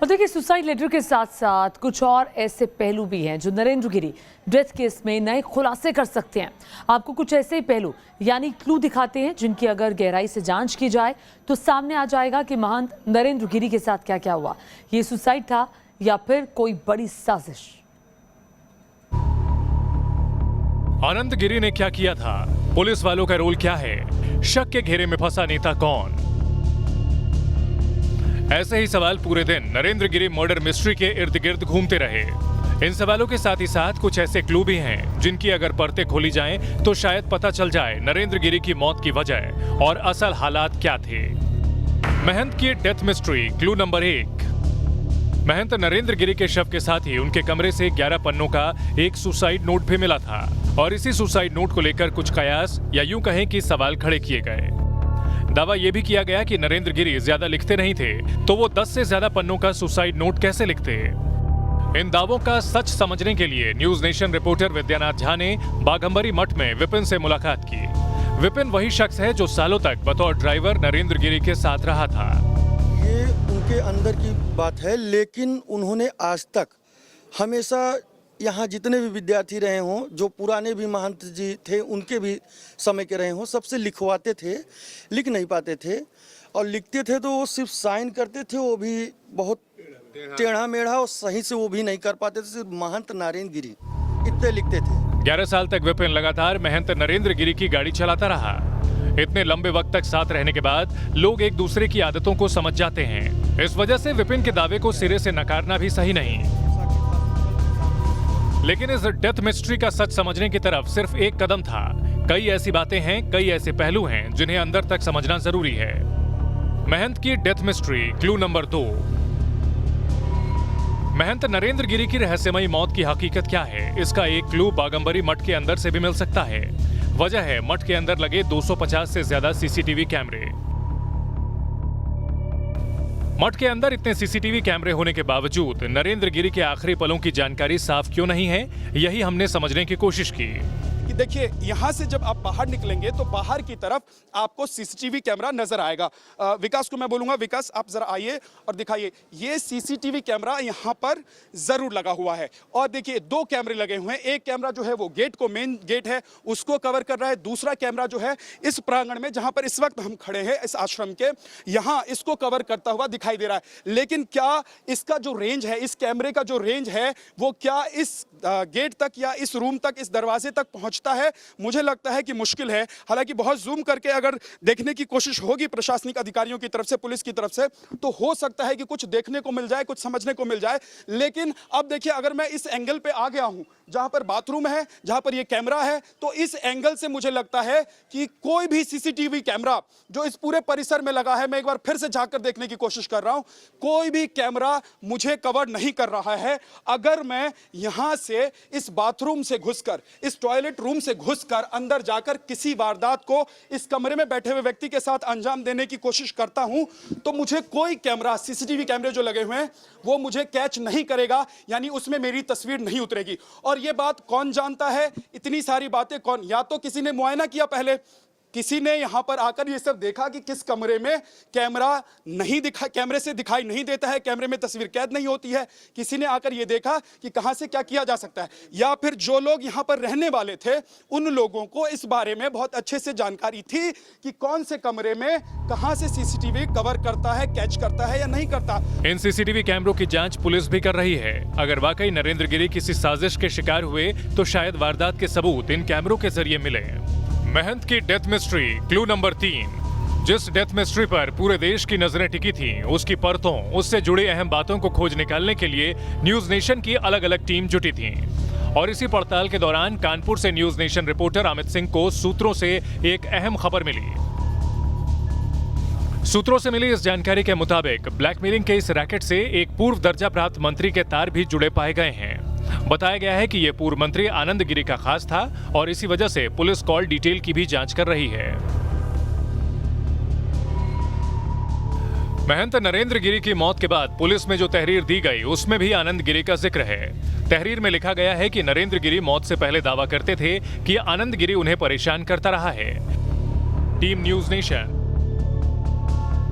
और देखिए, suicide letter के साथ साथ कुछ और ऐसे पहलू भी हैं जो नरेंद्र गिरी डेथ केस में नए खुलासे कर सकते हैं। आपको कुछ ऐसे ही पहलू यानी क्लू दिखाते हैं जिनकी अगर गहराई से जांच की जाए तो सामने आ जाएगा कि महंत नरेंद्र गिरी के साथ क्या क्या हुआ। ये सुसाइड था या फिर कोई बड़ी साजिश। आनंद गिरी ने क्या किया था? पुलिस वालों का रोल क्या है? शक के घेरे में फंसा नेता कौन? ऐसे ही सवाल पूरे दिन नरेंद्र गिरी मर्डर मिस्ट्री के इर्द गिर्द घूमते रहे। इन सवालों के साथ ही साथ कुछ ऐसे क्लू भी हैं जिनकी अगर परतें खोली जाएं तो शायद पता चल जाए नरेंद्र गिरी की मौत की वजह और असल हालात क्या थे। महंत की डेथ मिस्ट्री क्लू नंबर 1। महंत नरेंद्र गिरी के शव के साथ ही उनके कमरे से 11 पन्नों का एक सुसाइड नोट भी मिला था और इसी सुसाइड नोट को लेकर कुछ कयास या यूं कहें कि सवाल खड़े किए गए। दावा यह भी किया गया कि नरेंद्र गिरी ज्यादा लिखते नहीं थे, तो वो 10 से ज्यादा पन्नों का सुसाइड नोट कैसे लिखते? इन दावों का सच समझने के लिए news nation reporter Vidyanath Jha ने बाघंबरी मठ में विपिन से मुलाकात की। विपिन वही शख्स है जो सालों तक बतौर ड्राइवर नरेंद्र गिरी के साथ रहा था। ये उनके अंदर की बात है, लेकिन उन्होंने आज तक हमेशा यहाँ जितने भी विद्यार्थी रहे हों, जो पुराने भी महंत जी थे उनके भी समय के रहे हों, सबसे लिखवाते थे, लिख नहीं पाते थे और लिखते थे तो वो सिर्फ साइन करते थे, वो भी बहुत टेढ़ा मेढ़ा और सही से वो भी नहीं कर पाते थे। सिर्फ महंत नरेंद्र गिरी इतने लिखते थे। 11 साल तक विपिन लगातार महंत नरेंद्र गिरी की गाड़ी चलाता रहा। इतने लंबे वक्त तक साथ रहने के बाद लोग एक दूसरे की आदतों को समझ जाते हैं। इस वजह से विपिन के दावे को सिरे से नकारना भी सही नहीं। लेकिन इस डेथ मिस्ट्री का सच समझने की तरफ सिर्फ एक कदम था। कई ऐसी बातें हैं, कई ऐसे पहलू हैं जिन्हें अंदर तक समझना जरूरी है। महंत की डेथ मिस्ट्री क्लू नंबर 2। महंत नरेंद्र गिरी की रहस्यमयी मौत की हकीकत क्या है? इसका एक क्लू बाघंबरी मठ के अंदर से भी मिल सकता है। वजह है मठ के अंदर लगे 250 से ज्यादा सीसीटीवी कैमरे। मठ के अंदर इतने सीसीटीवी कैमरे होने के बावजूद नरेंद्र गिरी के आखिरी पलों की जानकारी साफ क्यों नहीं है, यही हमने समझने की कोशिश की। कि देखिए, यहाँ से जब आप बाहर निकलेंगे तो बाहर की तरफ आपको सीसीटीवी कैमरा नजर आएगा। विकास को मैं बोलूंगा, विकास आप जरा आइए और दिखाइए। ये सीसीटीवी कैमरा यहाँ पर जरूर लगा हुआ है और देखिए 2 कैमरे लगे हुए हैं। एक कैमरा जो है वो गेट को, मेन गेट है उसको कवर कर रहा है। दूसरा कैमरा जो है इस प्रांगण में जहां पर इस वक्त हम खड़े हैं, इस आश्रम के यहाँ, इसको कवर करता हुआ दिखाई दे रहा है। लेकिन क्या इसका जो रेंज है, इस कैमरे का जो रेंज है, वो क्या इस गेट तक या इस रूम तक, इस दरवाजे तक पहुंचता है? मुझे लगता है कि मुश्किल है। हालांकि बहुत जूम करके अगर देखने की कोशिश होगी प्रशासनिक अधिकारियों की तरफ से, पुलिस की तरफ से, तो हो सकता है कि कुछ देखने को मिल जाए, कुछ समझने को मिल जाए। लेकिन अब देखिए, अगर मैं इस एंगल पे आ गया हूं जहां पर बाथरूम है, जहां पर ये कैमरा है, तो इस एंगल से मुझे लगता है कि कोई भी सीसीटीवी कैमरा जो इस पूरे परिसर में लगा है, मैं एक बार फिर से झांक कर देखने की कोशिश कर रहा हूं, कोई भी कैमरा मुझे कवर नहीं कर रहा है। अगर मैं यहां से इस बाथरूम से घुसकर, इस टॉयलेट रूम से घुसकर अंदर जाकर किसी वारदात को इस कमरे में बैठे हुए व्यक्ति के साथ अंजाम देने की कोशिश करता हूं, तो मुझे कोई कैमरा, सीसीटीवी कैमरे जो लगे हुए हैं, वो मुझे कैच नहीं करेगा, यानी उसमें मेरी तस्वीर नहीं उतरेगी। और ये बात कौन जानता है? इतनी सारी बातें कौन? या तो किसी ने मुआयना किया, पहले किसी ने यहां पर आकर ये सब देखा कि किस कमरे में कैमरा नहीं दिखा, कैमरे से दिखाई नहीं देता है, कैमरे में तस्वीर कैद नहीं होती है। किसी ने आकर ये देखा कि कहां से क्या किया जा सकता है, या फिर जो लोग यहां पर रहने वाले थे उन लोगों को इस बारे में बहुत अच्छे से जानकारी थी कि कौन से कमरे में कहां से सीसीटीवी कवर करता है, कैच करता है या नहीं करता। इन सीसीटीवी कैमरों की जांच पुलिस भी कर रही है। अगर वाकई नरेंद्र गिरी किसी साजिश के शिकार हुए तो शायद वारदात के सबूत इन कैमरों के जरिए मिले। महंत की डेथ मिस्ट्री क्लू नंबर 3। जिस डेथ मिस्ट्री पर पूरे देश की नजरें टिकी थीं, उसकी परतों, उससे जुड़ी अहम बातों को खोज निकालने के लिए न्यूज नेशन की अलग अलग टीम जुटी थी। और इसी पड़ताल के दौरान कानपुर से news nation reporter Amit Singh को सूत्रों से एक अहम खबर मिली। सूत्रों से मिली इस जानकारी के मुताबिक ब्लैकमेलिंग के इस रैकेट से एक पूर्व दर्जा प्राप्त मंत्री के तार भी जुड़े पाए गए हैं। बताया गया है कि यह पूर्व मंत्री आनंद गिरी का खास था और इसी वजह से पुलिस कॉल डिटेल की भी जांच कर रही है। महंत नरेंद्र गिरी की मौत के बाद पुलिस में जो तहरीर दी गई, उसमें भी आनंद गिरी का जिक्र है। तहरीर में लिखा गया है कि नरेंद्र गिरी मौत से पहले दावा करते थे कि आनंद गिरी उन्हें परेशान करता रहा है। Team news nation.